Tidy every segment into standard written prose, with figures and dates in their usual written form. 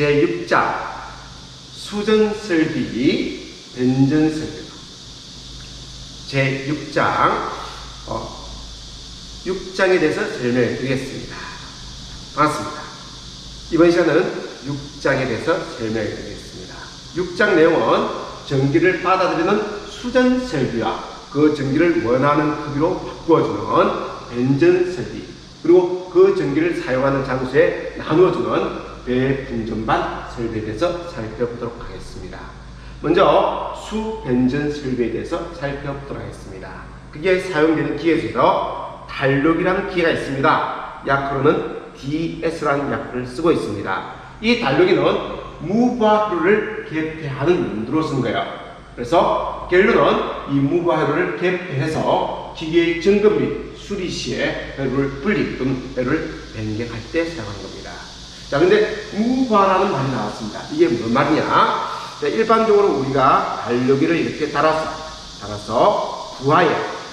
제6장 수전설비, 변전설비. 제6장 6장에 대해서 설명해 드리겠습니다. 반갑습니다. 이번 시간은 6장에 대해서 설명해 드리겠습니다. 6장 내용은 전기를 받아들이는 수전설비와 그 전기를 원하는 크기로 바꾸어주는 변전설비, 그리고 그 전기를 사용하는 장소에 나누어주는 배분전반 설비에 대해서 살펴보도록 하겠습니다. 먼저 수변전설비에 대해서 살펴보도록 하겠습니다. 그게 사용되는 기계 중에서 달력이라는 기계가 있습니다. 약으로는 DS라는 약을 쓰고 있습니다. 이 달력이는 무브화로를 개폐하는 용도로 쓰는 거예요. 그래서 결론은 이 무브화로를 개폐해서 기계의 점검 및 수리 시에 회로를 분리 또는 회로를 변경할 때 사용하는 겁니다. 자, 근데 무브화라는 말이 나왔습니다. 이게 뭔 말이냐? 자, 일반적으로 우리가 달력이를 이렇게 달아서 부하에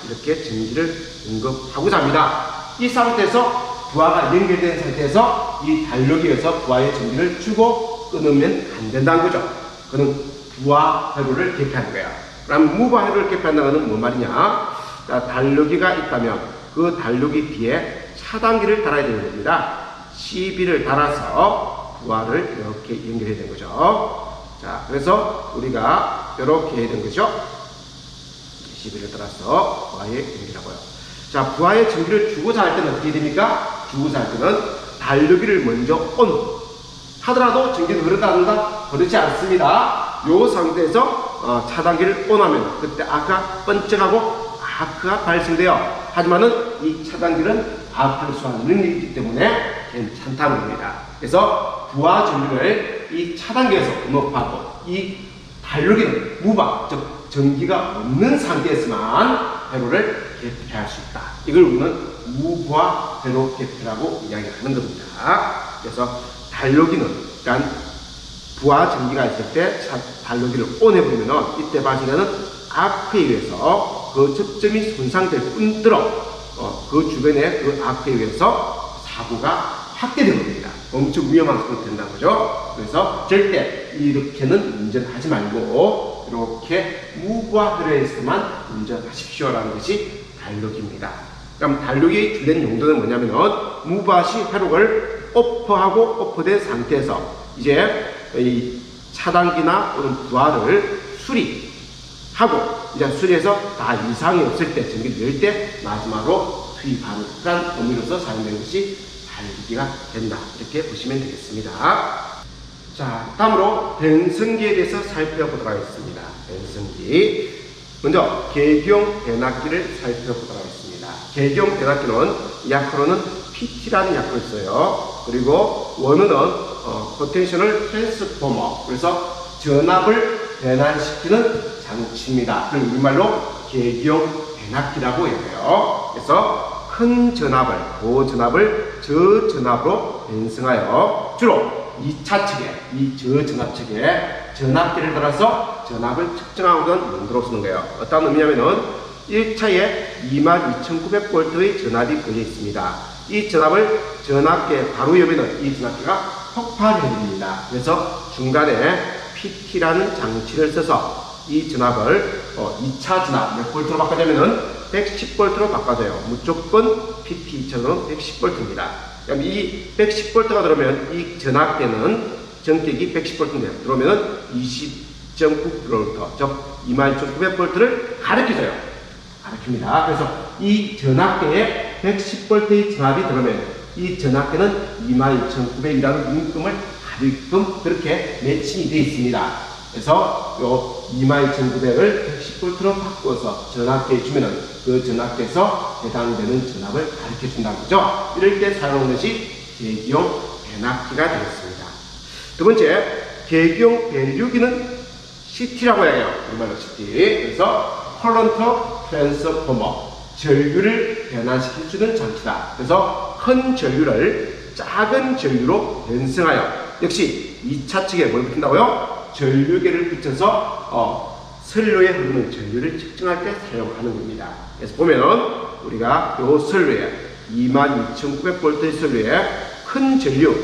이렇게 전기를 공급하고자 합니다. 이 상태에서 부하가 연결된 상태에서 이 달력이에서 부하에 전기를 주고 끊으면 안 된다는 거죠. 그는 부하 회로를 개폐하는 거야. 그럼 무브화 회로를 개폐한다는 것은 뭔 말이냐? 자, 달력이가 있다면 그 달력이 뒤에 차단기를 달아야 되는 겁니다. CB를 달아서 부하를 이렇게 연결해야 되는 거죠. 자, 그래서 우리가 이렇게 해야 되는 거죠. CB를 달아서 부하에 연결하고요. 자, 부하에 전기를 주고자 할 때는 어떻게 됩니까? 주고자 할 때는 달력이를 먼저 ON 하더라도 전기가 흐른다 안 흐른다? 흐르지 않습니다. 이 상태에서 차단기를 ON하면 그때 아크가 번쩍하고 아크가 발생돼요. 하지만은 이 차단기는 아크를 수하는 능력이 있기 때문에 괜찮다는 겁니다. 그래서 부하 전류를 이 차단기에서 언업하고 이 달력이는 무바, 즉 전기가 없는 상태에서만 회로를 개폐할 수 있다. 이걸 우리는 무부하 회로 개폐라고 이야기하는 겁니다. 그래서 달력이는 그러니까 부하 전기가 있을 때 달력이를 ON해버리면 이때 발생하는 아크에 의해서 그 접점이 손상될 뿐더러 그 주변에 그 아크에 의해서 사고가 확대되는 겁니다. 엄청 위험한 사고가 된다는 거죠. 그래서 절대 이렇게는 운전하지 말고 이렇게 무부하 회로에서만 운전하십시오라는 것이 달력입니다. 그럼 달력의 주된 용도는 뭐냐면 무부하 시 회로를 오프하고 오프된 상태에서 이제 이 차단기나 또는 부하를 수리하고 이제 수리해서 다 이상이 없을 때 전기를 낼 때 마지막으로 투입하는 그런 의미로서 사용되는 것이 달기가 된다. 이렇게 보시면 되겠습니다. 자, 다음으로 변성기에 대해서 살펴보도록 하겠습니다. 변성기. 먼저 계기용 변압기를 살펴보도록 하겠습니다. 계기용 변압기는 약으로는 PT라는 약을 써요. 그리고 원어는 포텐셜 트랜스포머, 그래서 전압을 변환시키는 장치입니다. 그걸 우리말로 계기용 변압기라고 해요. 그래서 큰 전압을, 고전압을 저전압으로 변성하여 주로 2차 측에, 이 저전압 측에 전압기를 달아서 전압을 측정하고는 용도로 쓰는 거예요. 어떤 의미냐면은 1차에 22,900V의 전압이 걸려 있습니다. 이 전압을 전압기에 바로 여면은 이 전압기가 폭발이 됩니다. 그래서 중간에 PT라는 장치를 써서 이 전압을 2차 전압 몇 볼트로 바꿔자면은 110V로 바꿔줘요. 무조건 PT처럼 110V입니다. 그럼 이 110V가 들어오면 이 전압계는 전격이 110V인데요. 들어오면은 20.9V, 즉 22,900V를 가르쳐줘요. 가르칩니다. 그래서 이 전압계에 110V의 전압이 들어오면 이 전압계는 22,900이라는 문금을 가리금 그렇게 매칭이 되어 있습니다. 그래서 요 22,900을 110V로 바꿔서 전압계에 주면은 그 전압계에서 해당되는 전압을 가르쳐 준다는 거죠. 이럴 때 사용하는 것이 계기용 변압기가 되겠습니다. 두 번째, 계기용 변류기는 CT라고 해요. 우리말로 CT. 그래서 커런트 트랜스포머, 전류를 변환시켜주는 장치다. 그래서 큰 전류를 작은 전류로 변성하여 역시 2차 측에 뭘 붙인다고요? 전류계를 붙여서 선로에 흐르는 전류를 측정할 때 사용하는 겁니다. 그래서 보면은 우리가 요 선로에 22,900V의 선로에 큰 전류,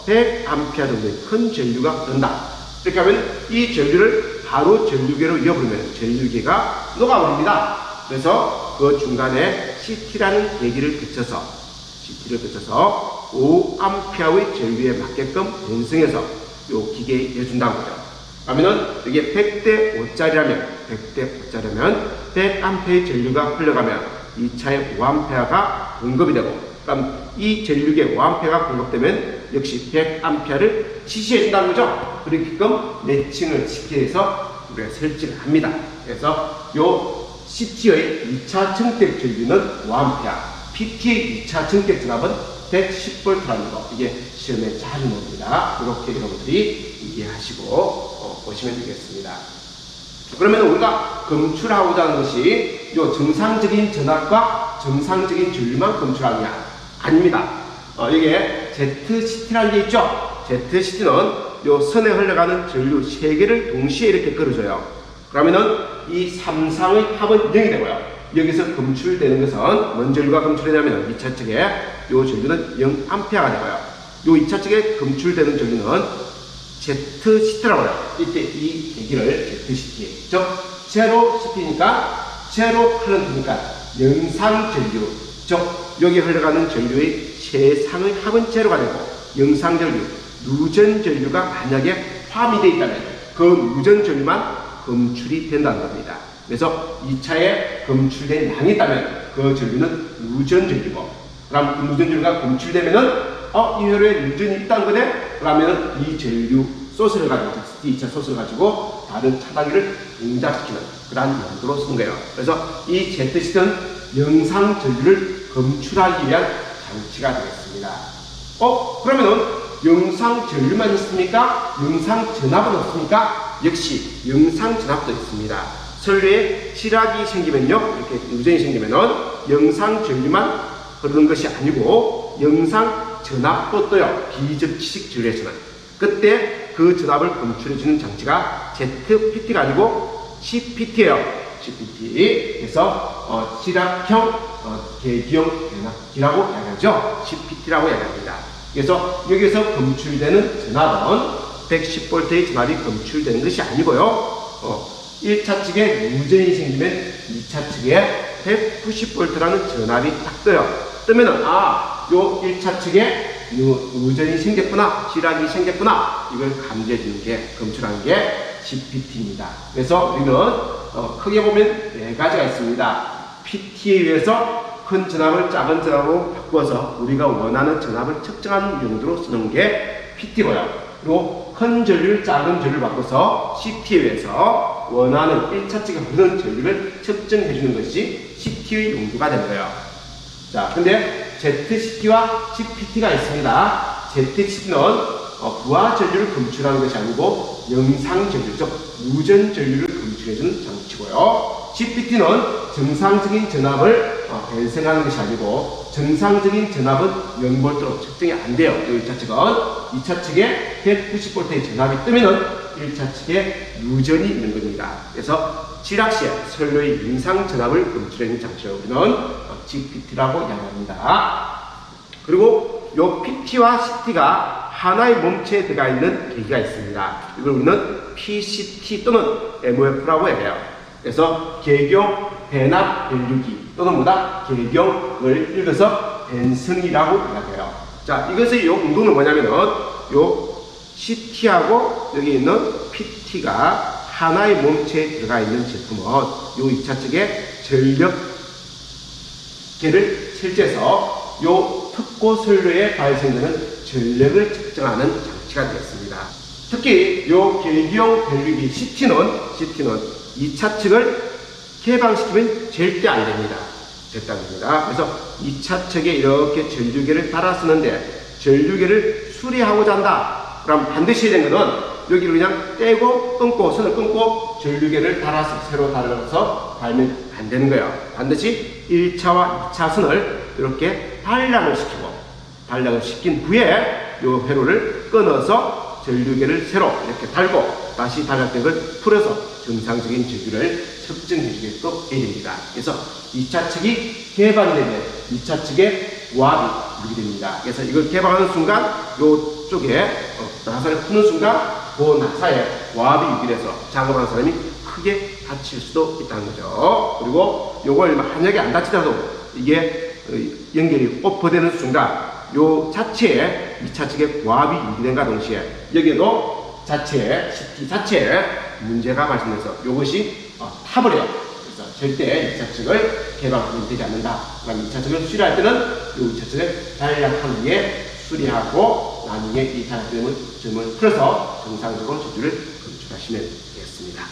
100A 정도의 큰 전류가 흐른다. 이렇게 하면 이 전류를 바로 전류계로 이어버리면 전류계가 녹아버립니다. 그래서 그 중간에 CT라는 계기를 거쳐서 5A의 전류에 맞게끔 변성해서 이 기계에 이어준다는 거죠. 그러면은 이게 100대 5짜리라면 100A의 전류가 흘러가면 이 차에 5A가 공급이 되고, 그럼 이 전류계 5A가 공급되면 역시 100A를 지시해 준다는 거죠. 그렇게끔 매칭을 시켜서 우리가 설치를 합니다. 그래서 요 CT의 2차 정택 전류는 5A, PT의 2차 정택 전압은 110V라는 거, 이게 시험에 잘 나옵니다. 이렇게 여러분들이 이해하시고 보시면 되겠습니다. 그러면 우리가 검출하고자 하는 것이 요 정상적인 전압과 정상적인 전류만 검출하느냐? 아닙니다. 이게 ZCT라는 게 있죠? ZCT는 요 선에 흘러가는 전류 3개를 동시에 이렇게 끌어줘요. 그러면은 이 3상의 합은 0이 되고요. 여기서 검출되는 것은 뭔 전류가 검출되냐면 2차 측에 요 전류는 0A가 되고요. 요 2차 측에 검출되는 전류는 ZCT라고 해요. 이때 이 계기를 ZCT, 즉 제로 CT니까 제로 커런트니까 영상 전류, 즉 여기 흘러가는 전류의 세상의 합은 제로가 되고, 영상 전류, 누전 전류가 만약에 포함이 되어 있다면 그 누전 전류만 검출이 된다는 겁니다. 그래서 2차에 검출된 양이 있다면 그 전류는 누전 전류고, 그럼 그 누전 전류가 검출되면은 이 혈류에 누전이 있다는 거네? 그러면은 이 전류 소스를 가지고, 2차 소스를 가지고 다른 차단기를 동작시키는 그러한 용도로 쓰는 거예요. 그래서 이 ZCT는 영상 전류를 검출하기 위한 장치가 되겠습니다. 그러면은 영상 전류만 있습니까? 영상 전압은 없습니까? 역시 영상 전압도 있습니다. 선류에 칠학이 생기면요, 이렇게 누전이 생기면은 영상 전류만 흐르는 것이 아니고 영상 전압도 떠요. 비접지식 전류에서는. 그때 그 전압을 검출해주는 장치가 ZPT가 아니고 CPT예요. CPT. 그래서 칠학형 계기형 변압기라고 이야기하죠. CPT라고 이야기합니다. 그래서 여기서 검출되는 전압은 110V의 전압이 검출되는 것이 아니고요. 1차 측에 누전이 생기면 2차 측에 190V라는 전압이 딱 떠요. 뜨면은 요 1차 측에 누전이 생겼구나, 실학이 생겼구나, 이걸 감지해주는 게, 검출하는 게 CPT입니다. 그래서 우리는 크게 보면 4가지가 있습니다. PT에 의해서 큰 전압을 작은 전압으로 바꿔서 우리가 원하는 전압을 측정하는 용도로 쓰는 게 PT고요. 그리고 큰 전류를 작은 전류를 바꿔서 CT에 의해서 원하는 1차 측에 흐르는 전류를 측정해주는 것이 CT의 용도가 되는 거예요. 자, 근데 ZCT와 CPT가 있습니다. ZCT는 부하 전류를 검출하는 것이 아니고 영상 전류, 즉 누전 전류를 검출해주는 장치고요. CPT는 정상적인 전압을 변성하는 것이 아니고 정상적인 전압은 0V로 측정이 안 돼요. 1차 측은. 2차 측에 190V의 전압이 뜨면은 1차 측에 누전이 있는 겁니다. 그래서 칠학시에 선로의 영상 전압을 검출하는 장치를 우리는 GPT라고 이야기합니다. 그리고 요 PT와 CT가 하나의 몸체에 들어가 있는 계기가 있습니다. 이걸 우리는 PCT 또는 MOF라고 해요. 그래서 계경 배납 변류기 또는 뭐다? 계경을 읽어서 변성이라고 이야기해요. 자, 이것의 요 운동은 뭐냐면은 요 CT하고 여기 있는 PT가 하나의 몸체에 들어가 있는 제품은 요 2차 측에 전력계를 설치해서 요 특고 선로에 발생되는 전력을 측정하는 장치가 되겠습니다. 특히 요 계기형 변류기 CT는 2차 측을 개방시키면 절대 안 됩니다. 절대 안 됩니다. 그래서 2차 측에 이렇게 전류계를 달아 쓰는데 전류계를 수리하고자 한다. 그럼 반드시 해야 되는 것은 여기를 그냥 떼고 끊고 선을 끊고 전류계를 달아서 새로 달아서 달면 안 되는 거예요. 반드시 1차와 2차 선을 이렇게 단량을 시킨 후에 요 회로를 끊어서 전류계를 새로 이렇게 달고 다시 달았던 걸 풀어서 정상적인 전류를 측정해 주게끔 해야 됩니다. 그래서 2차 측이 개방이 되면 2차 측의 고압이 유지됩니다. 그래서 이걸 개방하는 순간 요 요쪽에 나사를 푸는 순간 그 나사에 고압이 유기돼서 작업하는 사람이 크게 다칠 수도 있다는 거죠. 그리고 요걸 만약에 안 다치더라도 이게 연결이 오프되는 순간 요 자체에 2차 측에 고압이 유기된과 동시에 여기에도 CT 자체에 문제가 발생해서 요것이 타버려요. 그래서 절대 2차 측을 개방하면 되지 않는다. 그럼 2차 측을 수리할 때는 요 2차 측을 단련한 후에 수리하고 나중에 이 단련점을 풀어서 정상적으로 제주를 건축하시면 되겠습니다.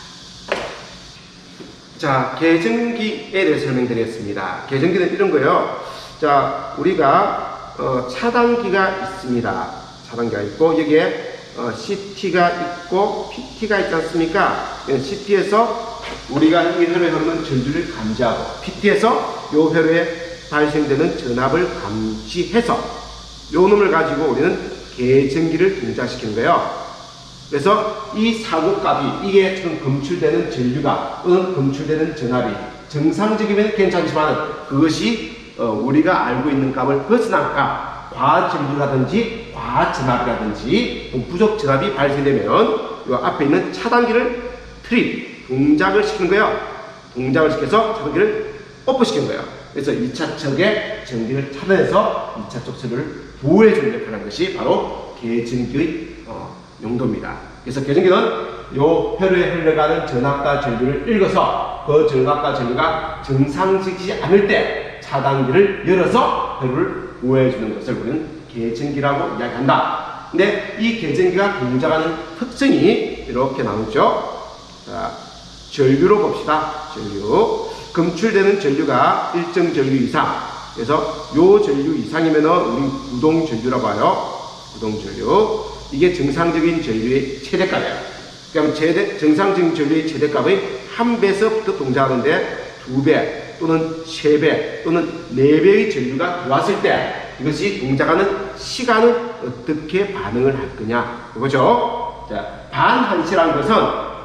자, 계정기에 대해서 설명드리겠습니다. 계정기는 이런 거예요. 자, 우리가 차단기가 있습니다. 차단기가 있고 여기에 CT가 있고 PT가 있지 않습니까? CT에서 우리가 이 회로에 흐르는 전류를 감지하고 PT에서 이 회로에 발생되는 전압을 감지해서 요 놈을 가지고 우리는 계정기를 동작시키는 거예요. 그래서 이 사고값이 이게 지금 검출되는 전류가 또는 검출되는 전압이 정상적이면 괜찮지만 그것이 우리가 알고 있는 값을 벗어난 값, 과전류라든지 과전압이라든지 부족 전압이 발생되면 이 앞에 있는 차단기를 트립, 동작을 시키는 거예요. 동작을 시켜서 차단기를 오프시키는 거예요. 그래서 2차 척의 전기를 차단해서 2차 쪽 전류를 보호해주는 역할을 하는 것이 바로 계정기의 용도입니다. 그래서 계정기는 요 회로에 흘러가는 전압과 전류를 읽어서 그 전압과 전류가 정상적이지 않을 때 차단기를 열어서 회로를 보호해주는 것을 우리는 계정기라고 이야기한다. 근데 이 계정기가 동작하는 특징이 이렇게 나오죠. 자, 전류로 봅시다. 전류. 검출되는 전류가 일정 전류 이상. 그래서 요 전류 이상이면은 우리 구동 전류라고 봐요. 구동 전류. 이게 정상적인 전류의 최대값이에요. 그럼 정상적인 전류의 최대값의 1배에서부터 동작하는데 2배 또는 3배 또는 4배의 전류가 들어왔을 때 이것이 동작하는 시간은 어떻게 반응을 할 거냐. 그거죠. 자, 반한시라는 것은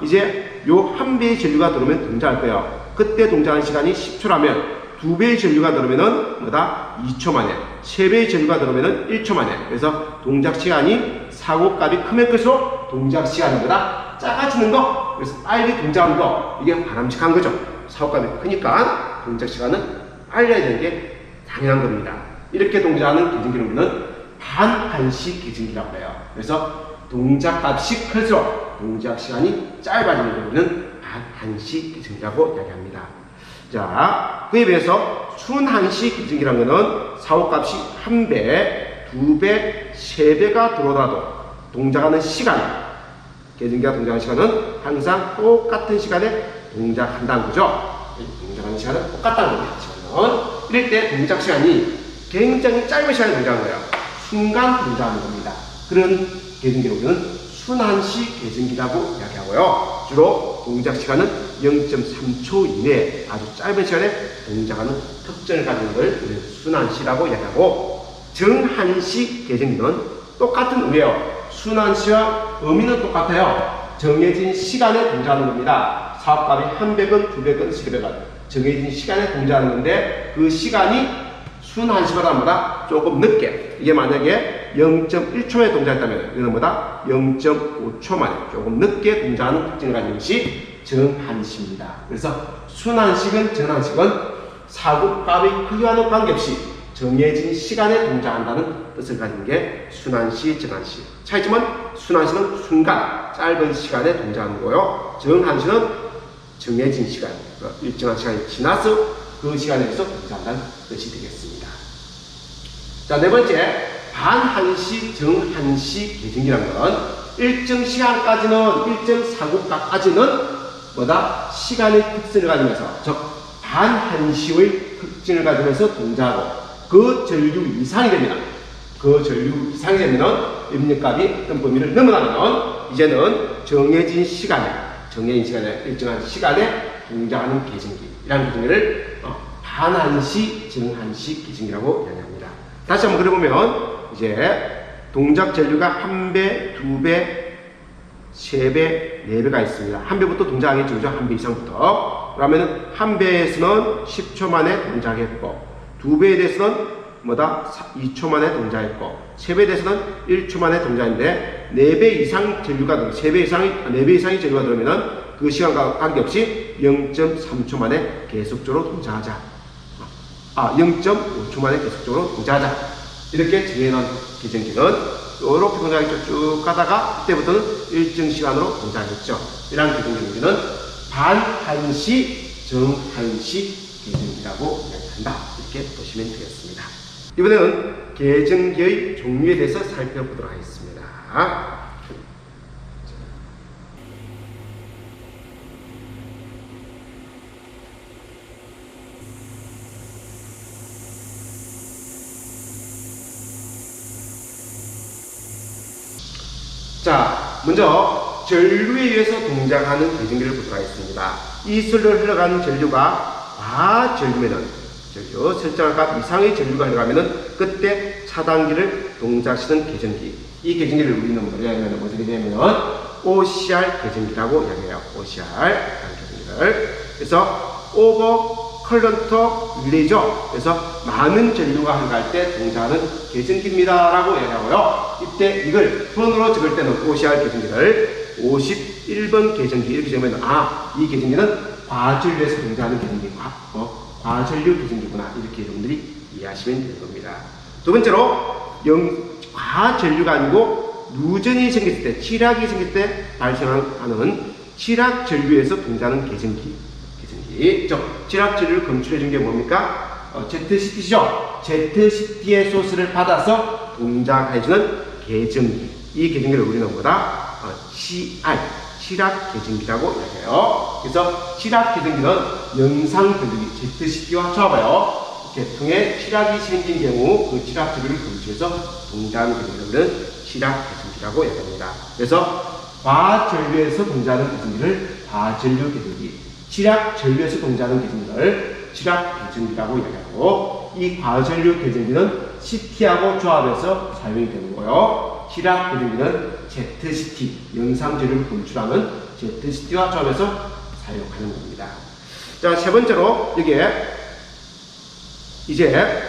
이제 요 1배의 전류가 들어오면 동작할 거예요. 그때 동작하는 시간이 10초라면 2배의 전류가 들어오면은 뭐다? 2초 만에. 3배의 전류가 들어오면은 1초 만에. 그래서 동작 시간이 사고값이 크면 클수록 동작 시간은 뭐다? 작아지는 거. 그래서 빨리 동작하는 거. 이게 바람직한 거죠. 사고값이 크니까 동작 시간은 빨리 해야 되는 게 당연한 겁니다. 이렇게 동작하는 계정기를 우리는 반한시 계정기라고 해요. 그래서 동작값이 클수록 동작 시간이 짧아지는 경우는 반한시 계정기라고 이야기합니다. 자, 그에 비해서 순한시 계정기라는 것은 사고값이 1배, 2배, 3배가 들어오더라도 동작하는 시간, 계정기가 동작하는 시간은 항상 똑같은 시간에 동작한다는 거죠. 동작하는 시간은 똑같다는 겁니다. 이럴 때 동작 시간이 굉장히 짧은 시간에 동작하는 거예요. 순간 동작하는 겁니다. 그런 계정기를 우리는 순한시 계정기라고 이야기하고요. 주로 동작 시간은 0.3초 이내에 아주 짧은 시간에 동작하는 특징을 가진 걸 우리는 순한시라고 이야기하고, 정한시 계정기는 똑같은 의미예요. 순한시와 의미는 똑같아요. 정해진 시간에 동작하는 겁니다. 사업값이 100건, 200건, 300건 정해진 시간에 동작하는 건데 그 시간이 순한시보다 뭐다? 조금 늦게. 이게 만약에 0.1초에 동작했다면 이거는 뭐다? 0.5초 만에 조금 늦게 동작하는 특징을 가진 것이 정한시입니다. 그래서 순한식은 정한식은 사고값의 크기와는 관계없이 정해진 시간에 동작한다는 뜻을 가진 게 순한시, 정한시. 차이점은 순한시는 순간, 짧은 시간에 동작하는 거고요. 정한시는 정해진 시간, 일정한 시간이 지나서 그 시간에서 동작한다는 뜻이 되겠습니다. 자, 네 번째, 반한시, 정한시 계정기라는 건 일정 시간까지는, 일정 사고값까지는 뭐다? 시간의 특성을 가지면서, 즉 반한시의 특징을 가지면서 동작하고 그 전류 이상이 됩니다. 그 전류 이상이 되면은 입력값이 어떤 범위를 넘어가면 이제는 정해진 시간에 일정한 시간에 동작하는 계정기라는 계정기를 반한시, 정한시 계정기라고 이야기합니다. 다시 한번 그려보면 이제 동작 전류가 1배, 2배, 3배, 4배가 있습니다. 1배부터 동작하겠죠. 그죠? 1배 이상부터. 그러면 1배에서는 10초 만에 동작했고 2배에 대해서는 뭐다? 2초 만에 동작했고 3배에 대해서는 1초 만에 동작인데 4배 이상 전류가 들어 4배 이상의 전류가 들어오면은 그 시간과 관계없이 0.3초 만에 계속적으로 동작하자. 0.5초 만에 계속적으로 동작하자. 이렇게 정해놓은 계정기는 이렇게 동작했죠. 쭉 가다가 그때부터는 일정 시간으로 동작했죠. 이러한 계정기는 반한시, 정한시 계정기라고 이야기한다. 이렇게 보시면 되겠습니다. 이번에는 계정기의 종류에 대해서 살펴보도록 하겠습니다. 자, 먼저 전류에 의해서 동작하는 계정기를 보도록 하겠습니다. 이 선로를 흘러가는 전류가 과전류면은 설정한 값 이상의 전류가 흘러가면은 그때 차단기를 동작시키는 계정기. 이 계정기를 우리는 뭐라 하냐면 무슨 계정기냐면 OCR 계정기라고 이야기해요. OCR 계정기를. 그래서 오버 커런트 릴레이죠. 그래서 많은 전류가 흘러갈 때 동작하는 계정기입니다 라고 얘기하고요. 이때 이걸 번호로 적을 때는 OCR 계정기를 51번 계정기 이렇게 적으면 이 계정기는 과전류에서 동작하는 계정기구나. 과전류 계정기구나. 이렇게 여러분들이 이해하시면 되는 겁니다. 두 번째로 과전류가 아니고 누전이 생겼을 때, 칠학이 생길 때 발생하는 칠학 전류에서 동작하는 계정기. 칠학 전류를 검출해 준 게 뭡니까? ZCT죠. ZCT의 소스를 받아서 동작해주는 계정기. 이 계정기를 우리는 뭐다? CR, 칠학 계정기라고 이야기해요. 그래서 칠학 계정기는 영상 전류기 ZCT와 조합하여 계통에 칠학이 생긴 경우 그 칠학 전류를 검출해서 동작하는 계정기를 칠학 계정기라고 이야기합니다. 그래서 과전류에서 동작하는 계정기를 과전류 계정기, 칠학 전류에서 동작하는 계정기를 칠학 계정기라고 이야기하고, 이 과전류 계정기는 CT하고 조합해서 사용이 되는 거고요. 칠학 계정기는 ZCT, 영상 전류를 검출하는 ZCT와 조합해서 사용하는 겁니다. 자, 세 번째로 여기에 이제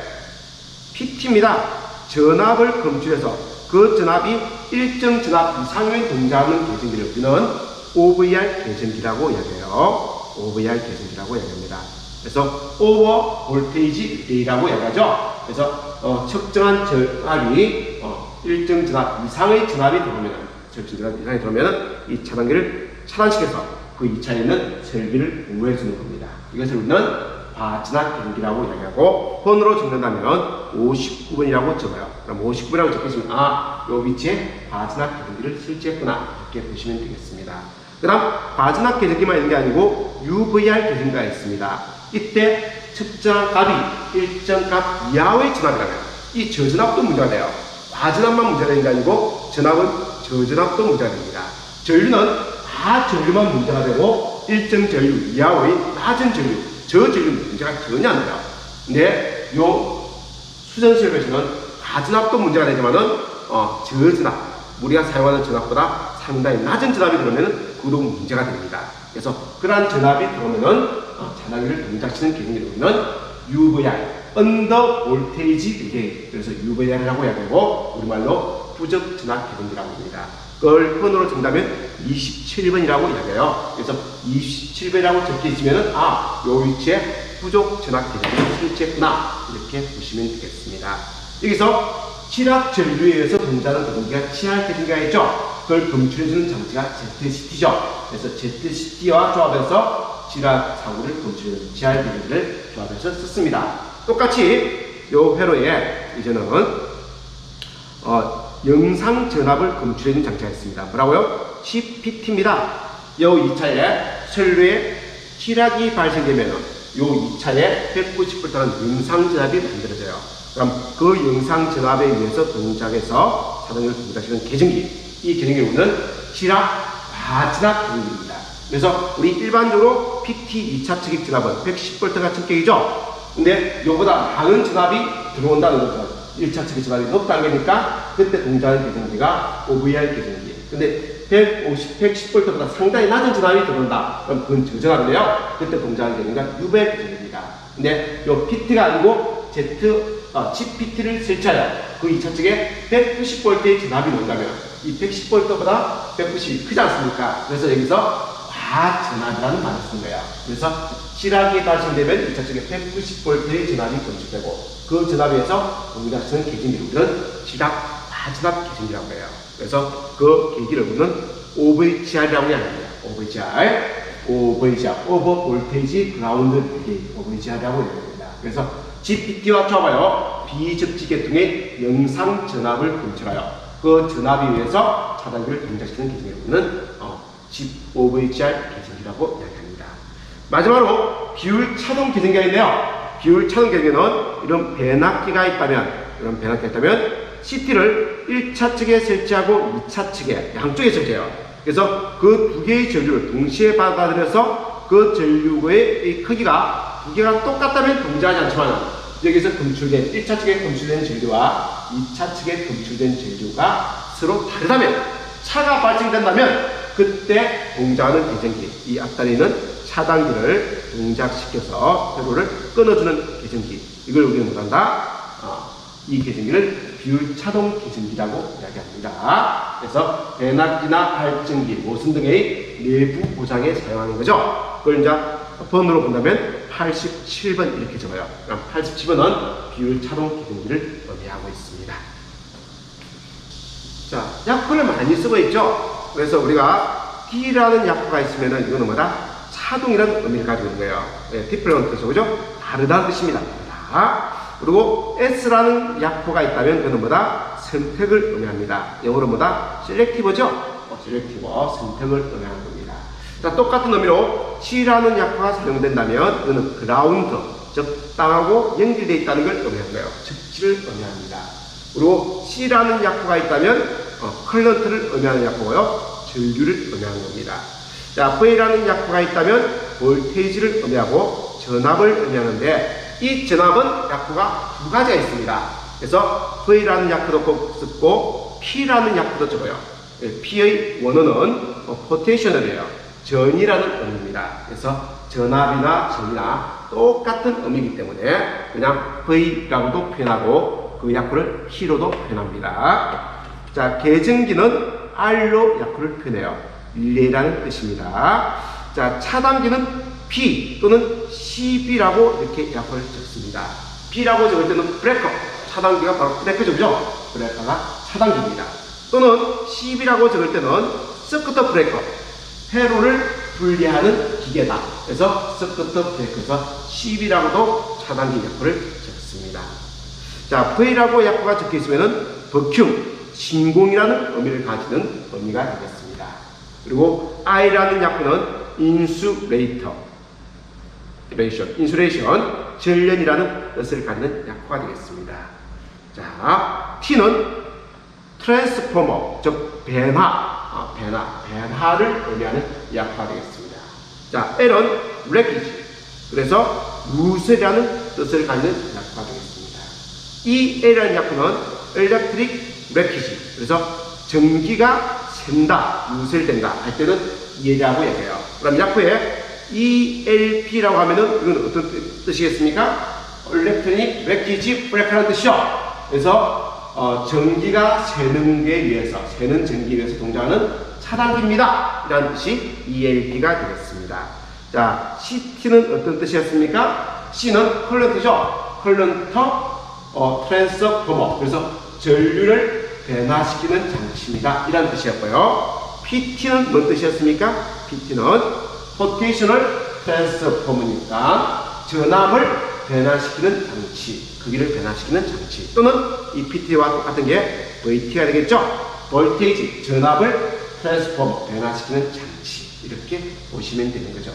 PT입니다. 전압을 검출해서 그 전압이 일정 전압 이상의 동작하는 계정기를 우리는 OVR 계정기라고 이야기해요. OVR 계정기라고 이야기합니다. 그래서 오버 볼테이지 릴레이라고 이야기하죠. 그래서 측정한 전압이 일정 전압 이상의 전압이 들어오면 이 차단기를 차단시켜서 그 2차에 있는 설비를 보호해 주는 겁니다. 이것을 우리는 과전압 계정기라고 이야기하고, 번호로 적는다면 59번이라고 적어요. 그럼 59번이라고 적겠으면 요 위치에 과전압 계정기를 설치했구나, 이렇게 보시면 되겠습니다. 그 다음 과전압 계정기만 있는 게 아니고 UVR 계정기가 있습니다. 이때 측정한 값이 일정 값 이하의 전압이라면 이 저전압도 문제가 돼요. 과전압만 문제가 되는 게 아니고 전압은 저전압도 문제가 됩니다. 전류는 과전류만 문제가 되고 일정 전류 이하의 낮은 전류, 저전류는 문제가 전혀 안 돼요. 근데 요 수전설비에서는 과전압도 문제가 되지만은 저전압, 우리가 사용하는 전압보다 상당히 낮은 전압이 들어오면 그도 문제가 됩니다. 그래서 그러한 전압이 들어오면은 차단기를 동작시키는 계정기를 우리는 UVR, 언더 볼테이지 릴레이, 그래서 UVR이라고 이야기하고 우리말로 부적 전압 계정기라고 합니다. 그걸 번호로 적는다면 27번이라고 이야기해요. 그래서 27번이라고 적혀 있으면은 요 위치에 부적 전압 계정기를 설치했구나, 이렇게 보시면 되겠습니다. 여기서 칠학 전류에 의해서 동작하는 계정기가 CR 계정기가 있죠. 그걸 검출해주는 장치가 ZCT죠. 그래서 ZCT와 조합해서 칠학 사고를 검출해주는 CR 계정기를 조합해서 썼습니다. 똑같이 요 회로에 이제는 영상 전압을 검출해주는 장치가 있습니다. 뭐라고요? CPT입니다. 요 2차에 선로에 칠학이 발생되면 요 2차에 190V라는 영상 전압이 만들어져요. 그럼 그 영상 전압에 의해서 동작해서 차단기를 동작시키는 계정기, 이 계정기를 우리는 칠학 과전압 계정기입니다. 그래서 우리 일반적으로 PT 2차 측익 전압은 110V가 측격이죠. 근데 요보다 많은 전압이 들어온다는 거죠. 1차 측익 전압이 높다는 거니까 그때 동작하는 계정기가 OVR 계정기. 근데 110V보다 상당히 낮은 전압이 들어온다. 그럼 그건 저전압인데요. 그때 동작하는 계정기가 UVR 계정기입니다. 근데 요 PT가 아니고 GPT를 설치하여 그 2차 측에 190V의 전압이 나온다면 이 110V보다 190이 크지 않습니까? 그래서 여기서 과전압이라는 말을 쓴 거예요. 그래서 실학이 발생되면 2차 측에 190V의 전압이 건축되고 그 전압에 의해서 동작하는 계진기를 우리는 실학 과전압 계진기라고 해요. 그래서 그 계기를 우리는 OVGR이라고 합니다. OVGR, 오버 볼테이지 그라운드 계기, OVGR이라고 합니다. 그래서 GPT와 조합하여 비접지 계통의 영상 전압을 검출하여 그 전압에 의해서 차단기를 동작시키는 계진기를 우리는 OVGR 계진기라고 이야기합니다. 마지막으로 비율 차동 계진기가 있는데요. 비율 차동 계진기는 이런 배납기가 있다면 CT를 1차 측에 설치하고 2차 측에 양쪽에 설치해요. 그래서 그 두 개의 전류를 동시에 받아들여서 그 전류의 크기가 두 개가 똑같다면 동작하지 않지만 여기서 검출된 1차 측에 검출된 전류와 2차 측에 검출된 전류가 서로 다르다면 차가 발생된다면 그때 동작하는 계전기, 이 앞다리는 차단기를 동작시켜서 회로를 끊어주는 계전기, 이걸 우리는 뭐한다? 이 계전기를 비율 차동 계전기라고 이야기합니다. 그래서 배납기나 발전기, 모선 등의 내부 보장에 사용하는 거죠. 그걸 이제 번호로 본다면 87번 이렇게 적어요. 그럼 87번은 비율 차동 계전기를 의미하고 있습니다. 자, 약분을 많이 쓰고 있죠. 그래서 우리가 D라는 약분가 있으면은 이거는 뭐다? 차동이라는 의미를 가지고 있는 거예요. 네, 디플러는 뜻이죠, 그죠? 다르다는 뜻입니다. 다르다. 그리고 S라는 약호가 있다면 그는 뭐다? 선택을 의미합니다. 영어로 뭐다? 셀렉티브죠? 셀렉티브, 선택을 의미하는 겁니다. 자, 똑같은 의미로 C라는 약호가 사용된다면 그는 그라운드, 적당하고 연결되어 있다는 걸 의미하는 거예요. 적지를 의미합니다. 그리고 C라는 약호가 있다면 커런트를 의미하는 약호고요. 전류를 의미하는 겁니다. 자, V라는 약호가 있다면 볼테이지를 의미하고 전압을 의미하는데 이 전압은 약호가 두 가지가 있습니다. 그래서 V라는 약호도 꼭 쓰고 P라는 약호도 적어요. P의 원어는 포텐셔널이에요. 전이라는 의미입니다. 그래서 전압이나 전이나 똑같은 의미이기 때문에 그냥 V라고도 표현하고 그 약호를 P로도 표현합니다. 자, 계전기는 R로 약호를 표현해요. 릴레이라는 뜻입니다. 자, 차단기는 B 또는 CB라고 이렇게 약호를 적습니다. B라고 적을 때는 브레이커, 차단기가 바로 브레이커죠, 그죠? 브레이커가 차단기입니다. 또는 CB라고 적을 때는 서큐트 브레이커, 회로를 분리하는 기계다. 그래서 서큐트 브레이커에서 CB라고도 차단기 약호를 적습니다. 자, V라고 약호가 적혀 있으면은 버큐, 진공이라는 의미를 가지는 의미가 되겠습니다. 그리고 I라는 약호는 인슐레이션, 전련이라는 뜻을 가지는 약호가 되겠습니다. 자, T는 트랜스포머, 즉 변화를 의미하는 약호가 되겠습니다. 자, L은 레키지, 그래서 루셀이라는 뜻을 가지는 약호가 되겠습니다. 이 L이라는 약호는 엘렉트릭 레키지, 그래서 전기가 샌다, 루셀된다 할 때는 얘라고 얘기해요. 그럼 약호에 ELP라고 하면은 이건 어떤 뜻이겠습니까? 일렉트로닉 레키지 브레이크라는 뜻이죠. 그래서 전기가 새는 전기에 의해서 동작하는 차단기입니다. 이라는 뜻이 ELP가 되겠습니다. 자, CT는 어떤 뜻이었습니까? C는 컬런트죠. 컬런터 트랜스포머, 그래서 전류를 변화시키는 장치입니다. 이라는 뜻이었고요. PT는 뭔 뜻이었습니까? PT는 포텐셔널 트랜스포머니까 전압을 변화시키는 장치, 크기를 변화시키는 장치, 또는 이 PT와 똑같은 게 VT가 되겠죠. 볼테이지, 전압을 트랜스포머, 변화시키는 장치, 이렇게 보시면 되는 거죠.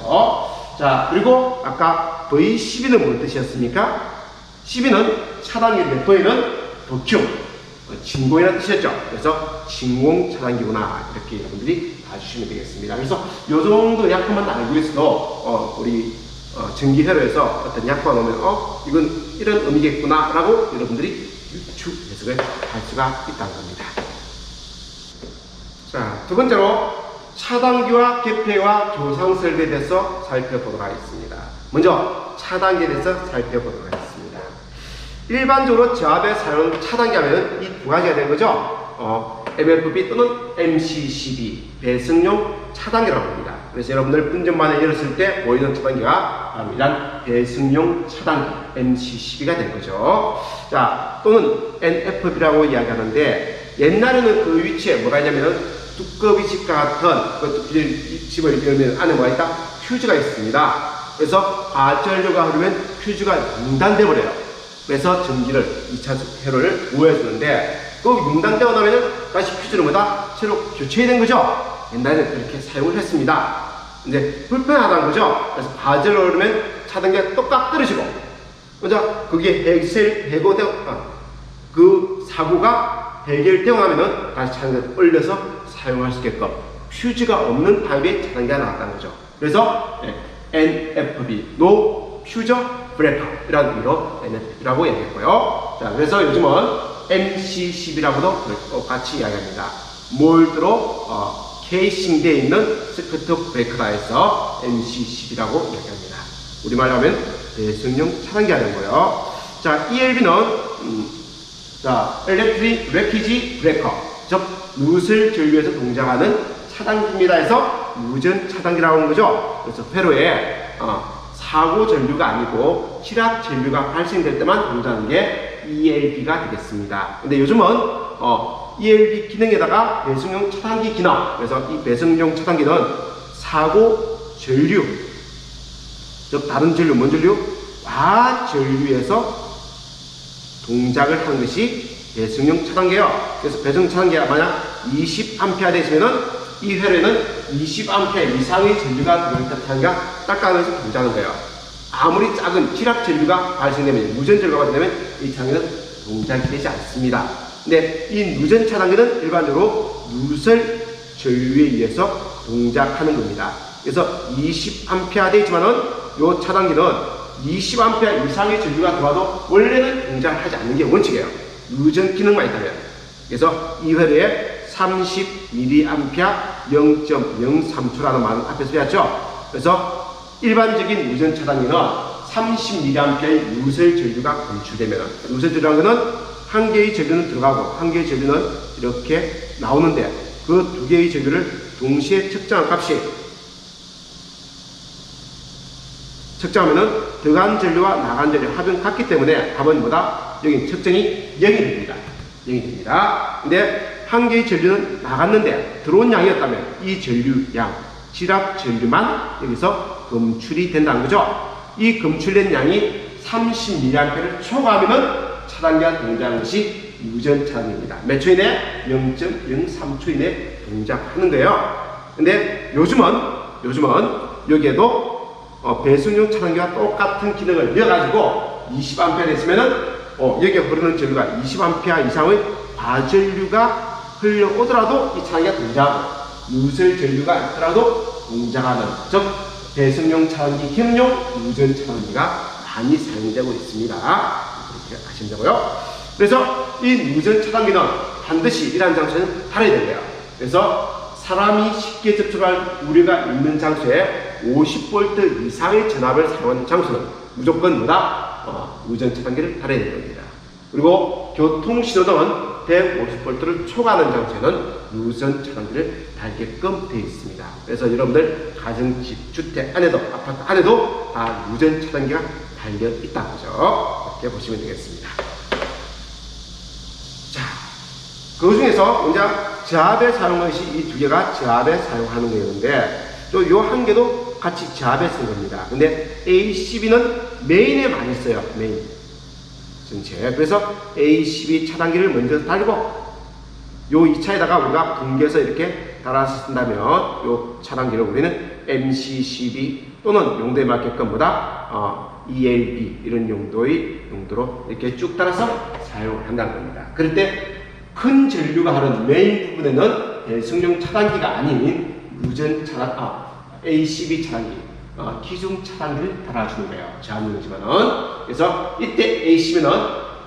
자, 그리고 아까 V12는 뭔 뜻이었습니까? 12는 차단기인데 V는 버큐, 진공이라는 뜻이었죠. 그래서 진공 차단기구나, 이렇게 여러분들이 봐주시면 되겠습니다. 그래서 이 정도 약호만 알고 있어도 우리 전기 회로에서 어떤 약호가 나오면 이건 이런 의미겠구나 라고 여러분들이 유추 해석을 할 수가 있다는 겁니다. 자, 두 번째로 차단기와 개폐와 조상 설비에 대해서 살펴보도록 하겠습니다. 먼저 차단기에 대해서 살펴보도록 하겠습니다. 일반적으로 저압의 사용 차단기 하면 이 두 가지가 되는 거죠. MFB 또는 MCCB, 배승용 차단기라고 합니다. 그래서 여러분들 운전만에 열었을 때 보이는 차단기가 바로 이런 배승용 차단기, MCCB가 된 거죠. 자, 또는 NFB라고 이야기하는데, 옛날에는 그 위치에 뭐가 있냐면 두꺼비 집과 같은 그 집을 열면 안에 뭐가 있다? 퓨즈가 있습니다. 그래서 과전류가 흐르면 퓨즈가 중단돼 버려요. 그래서 전기를 2차 회로를 우회해주는데, 그 융단되고 나면 다시 퓨즈를 뭐다? 새로 교체해야 된 거죠. 옛날에는 그렇게 사용을 했습니다. 이제 불편하다는 거죠. 그래서 과전류가 흐르면 차단기가 똑딱 떨어지고, 먼저 그게 해고되고, 그 사고가 해결되고 나면은 다시 차단기를 올려서 사용할 수 있게끔 퓨즈가 없는 타입의 차단기가 나왔다는 거죠. 그래서 NFB, No Fuser Breaker 이라는 의미로 NFB라고 얘기했고요. 자, 그래서 요즘은 MCCB라고도 똑같이 이야기합니다. 몰드로 케이싱되어 있는 스커트 브레이크라 해서 MCCB라고 이야기합니다. 우리말로 하면 배승용 차단기 하는 거예요. 자, ELB는 자, Electric Leakage Breaker, 즉 누설 전류에서 동작하는 차단기입니다 해서 누전 차단기라고 하는 거죠. 그래서 회로에 사고 전류가 아니고 실압 전류가 발생될 때만 동작하는 게 ELB가 되겠습니다. 근데 요즘은 ELB 기능에다가 배승용 차단기 기능, 그래서 이 배승용 차단기는 사고 전류, 즉 다른 전류, 뭔 전류? 과전류에서 동작을 하는 것이 배승용 차단기예요. 그래서 배승용 차단기가 만약 20A 되시면은 이 회로에는 20A 이상의 전류가 들어있다 차단기가 닦아내서 동작하는 거예요. 아무리 작은 실압 전류가 발생되면, 누전 전류가 발생되면 이 차단기는 동작이 되지 않습니다. 근데 이 누전 차단기는 일반적으로 누설 전류에 의해서 동작하는 겁니다. 그래서 20A 되어 있지만은 이 차단기는 20A 이상의 전류가 들어와도 원래는 동작을 하지 않는 게 원칙이에요. 누전 기능만 있다면. 그래서 이 회로에 30mA 0.03초라는 말은 앞에서 배웠죠. 그래서 일반적인 누전 차단기는 30mA의 누설 전류가 검출되면, 누설 전류라는 것은 한 개의 전류는 들어가고 한 개의 전류는 이렇게 나오는데, 그 두 개의 전류를 동시에 측정한 값이, 측정하면은 들어간 전류와 나간 전류 합은 같기 때문에 답은 뭐다? 여기 측정이 0이 됩니다. 0이 됩니다. 근데 한 개의 전류는 나갔는데 들어온 양이었다면 이 전류 양, 실압 전류만 여기서 검출이 된다는 거죠. 이 검출된 양이 30mA를 초과하면은 차단기가 동작하는 것이 누전 차단기입니다. 몇 초 이내? 0.03초 이내 동작하는 거예요. 근데 요즘은 여기에도 배승용 차단기와 똑같은 기능을 이어가지고 20A 됐으면은 여기에 흐르는 전류가 20A 이상의 과전류가 흘러오더라도 이 차단기가 동작하고, 누설 전류가 있더라도 동작하는, 즉 배승용 차단기, 기능용 누전 차단기가 많이 사용되고 있습니다. 그렇게 하시면 되고요. 그래서 이 누전 차단기는 반드시 이러한 장소에는 달아야 됩니다. 그래서 사람이 쉽게 접촉할 우려가 있는 장소에 50V 이상의 전압을 사용하는 장소는 무조건 뭐다? 누전 차단기를 달아야 되는 겁니다. 그리고 교통신호등은 150V를 초과하는 장소에는 누전 차단기를 달게끔 되어 있습니다. 그래서 여러분들 가정집, 주택 안에도, 아파트 안에도 다 누전 차단기가 달려 있다는 거죠. 이렇게 보시면 되겠습니다. 자, 그 중에서 먼저 저압에 사용하는 것이 이 두 개가 저압에 사용하는 거였는데, 또 요 한 개도 같이 저압에 쓴 겁니다. 근데 ACB는 메인에 많이 써요. 메인 전체. 그래서 ACB 차단기를 먼저 달고, 요 2차에다가 우리가 분개해서 이렇게 달아서 쓴다면 요 차단기를 우리는 MCCB 또는 용도에 맞게끔 ELB 이런 용도로 이렇게 쭉 따라서 사용을 한다는 겁니다. 그럴 때 큰 전류가 흐르는 메인 부분에는 배승용 차단기가 아닌 누전 차단, ACB 차단기, 기중 차단기를 달아주는 거예요. 저압용이지만은. 그래서 이때 ACB는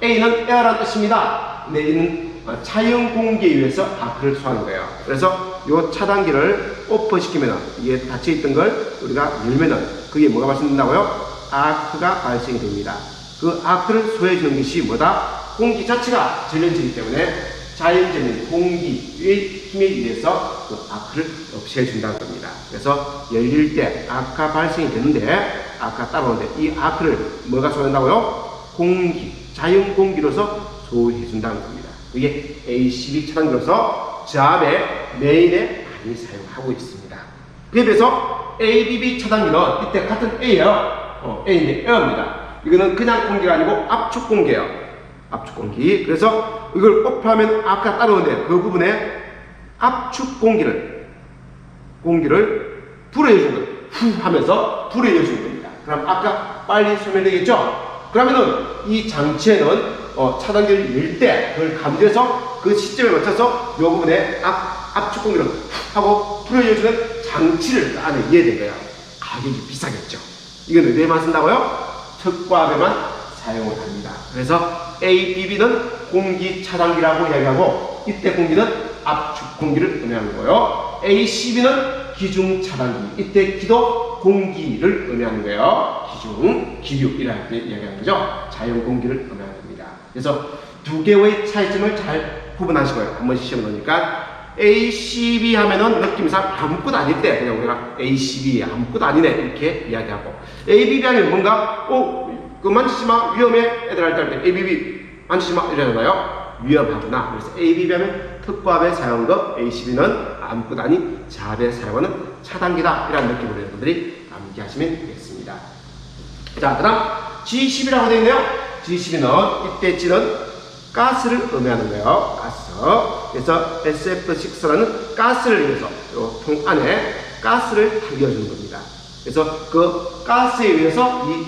A는 에어라는 뜻입니다. 근데 A는 차형 공기에 의해서 아크를 소화하는 거예요. 그래서 이 차단기를 오프시키면은, 이게 닫혀있던 걸 우리가 열면은 그게 뭐가 발생된다고요? 아크가 발생이 됩니다. 그 아크를 소화해주는 것이 뭐다? 공기 자체가 전len체이기 때문에 자연적인 공기의 힘에 의해서 그 아크를 없애준다는 겁니다. 그래서 열릴 때 아크가 발생이 되는데, 아크가 따라오는데, 이 아크를 뭐가 소화한다고요? 공기, 자연 공기로서 소화해준다는 겁니다. 이게 ACB 차단기로서 저압의 메인에 많이 사용하고 있습니다. 그에 비해서 ABB 차단기는 이때 같은 A예요. A인데 에어입니다. 이거는 그냥 공기가 아니고 압축 공기예요. 압축 공기. 그래서 이걸 오프하면 아까 따라오는데 그 부분에 압축 공기를 불어해주는 거예요. 후 하면서 불어해주는 겁니다. 그럼 아까 빨리 설명되겠죠? 그러면은 이 장치에는 차단기를 열 때 그걸 감지해서 그 시점에 맞춰서 이 부분에 압축 공기를 하고 풀어주는 장치를 안에 이해된 거예요. 가격이 비싸겠죠. 이건 어디에만 쓴다고요? 특과압에만 사용을 합니다. 그래서 ABB는 공기 차단기라고 이야기하고, 이때 공기는 압축 공기를 의미하는 거예요. ACB는 기중 차단기, 이때 기도 공기를 의미하는 거예요. 기중, 기류이라고 이야기하는 거죠. 자연 공기를 의미하는 겁니다. 그래서 두 개의 차이점을 잘 구분하시고요. 한 번씩 시험 넣으니까 ACB 하면은 느낌상 아무것도 아닐 때 그냥 우리가 ACB 아무것도 아니네 이렇게 이야기하고, ABB 하면 뭔가 그거 만지지 마 위험해 애들 할 때 ABB 만지지 마 이러잖아요. 위험하구나. 그래서 ABB 하면 특과압에 사용한 거, ACB는 아무것도 아닌 자압에 사용하는 차단기다 이라는 느낌으로 여러분들이 암기하시면 되겠습니다. 자, 그 다음 G10이라고 되어 있네요. G12는 이때 G는 가스를 의미하는 거예요. 가스. 그래서 SF6라는 가스를 의해서 이 통 안에 가스를 당겨주는 겁니다. 그래서 그 가스에 의해서 이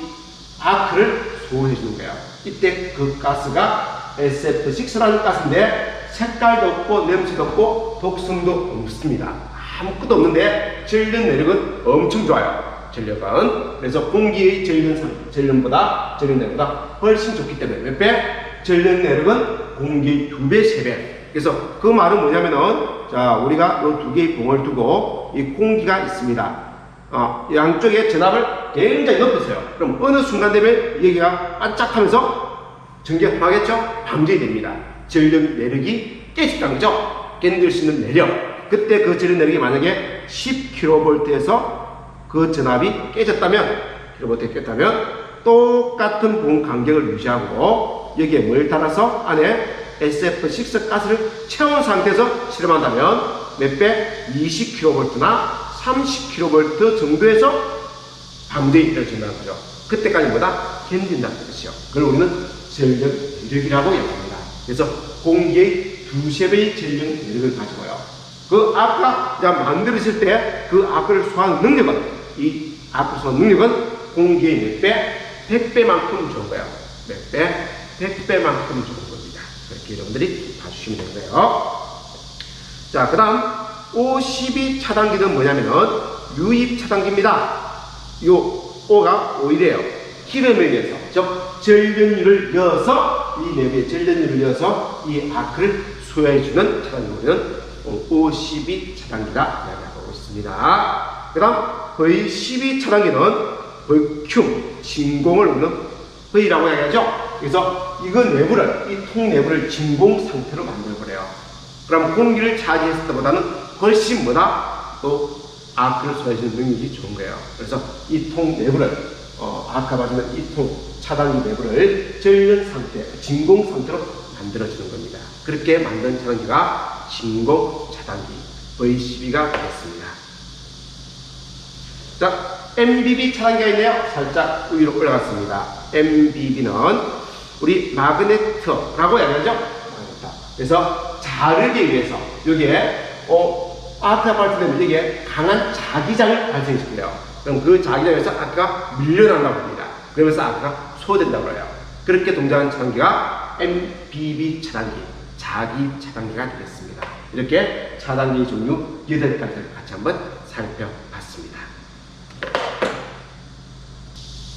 아크를 소화해 주는 거예요. 이때 그 가스가 SF6라는 가스인데 색깔도 없고 냄새도 없고 독성도 없습니다. 아무것도 없는데 전력 내력은 엄청 좋아요. 전력은. 그래서 공기의 전력보다 훨씬 좋기 때문에 몇 배? 전력 내력은 공기의 2배, 3배. 그래서 그 말은 뭐냐면은, 자, 우리가 이 두 개의 봉을 두고 이 공기가 있습니다. 양쪽에 전압을 굉장히 높였어요. 그럼 어느 순간 되면 여기가 반짝하면서 전기가 통하겠죠? 방전이 됩니다. 전력 내력이 깨진다는 거죠? 견딜 수 있는 내력. 그때 그 전력 내력이 만약에 10kV에서 그 전압이 깨졌다면, 똑같은 봉 간격을 유지하고 여기에 뭘 달아서 안에 SF6 가스를 채운 상태에서 실험한다면 몇 배? 20kV나 30kV 정도에서 방전이 이루어진다는 거죠. 그때까지 보다 견딘다는 것이요. 그걸 우리는 전력 내력이라고 얘기합니다. 그래서 공기의 2~3배의 전력 내력을 가지고요. 그 아까 만들어질 때 그 아크를 소화하는 능력은, 이 아크 소화 능력은 공기의 몇 배? 100배만큼 좋은 거예요. 몇 배? 100배만큼 좋은 겁니다. 이렇게 여러분들이 봐주시면 되는 거예요. 자, 그 다음 O12 차단기는 뭐냐면은 유입 차단기입니다. 요 O가 오일이에요. 기름에 의해서, 즉 전력률을 이어서 이 내부의 전력률을 이어서 이 아크를 소화해주는 차단기는 O12 차단기라 이야기하고 있습니다. 그 다음 V12 차단기는 버큐um, 진공을 우리는 V라고 이야기하죠. 그래서 이거 내부를, 이 통 내부를 진공 상태로 만들어버려요. 그럼 공기를 차지했을 때보다는 훨씬 뭐다? 또 아크를 소화해주는 능력이 좋은 거예요. 그래서 이 통 내부를, 아까 말씀드린 이 통 차단기 내부를 전력 상태, 진공 상태로 만들어주는 겁니다. 그렇게 만든 차단기가 진공 차단기 V12가 되겠습니다. 자, MBB 차단기가 있네요. 살짝 위로 올라갔습니다. MBB는 우리 마그네트라고 얘기하죠. 그래서 자르기 위해서 여기에 아크가 발생되면 여기에 강한 자기장을 발생시켜요. 그럼 그 자기장에서 아크가 밀려난다고 합니다. 그러면서 아크가 소화된다고 해요. 그렇게 동작하는 차단기가 MBB 차단기, 자기 차단기가 되겠습니다. 이렇게 차단기 종류 8가지를 같이 한번 살펴봤습니다.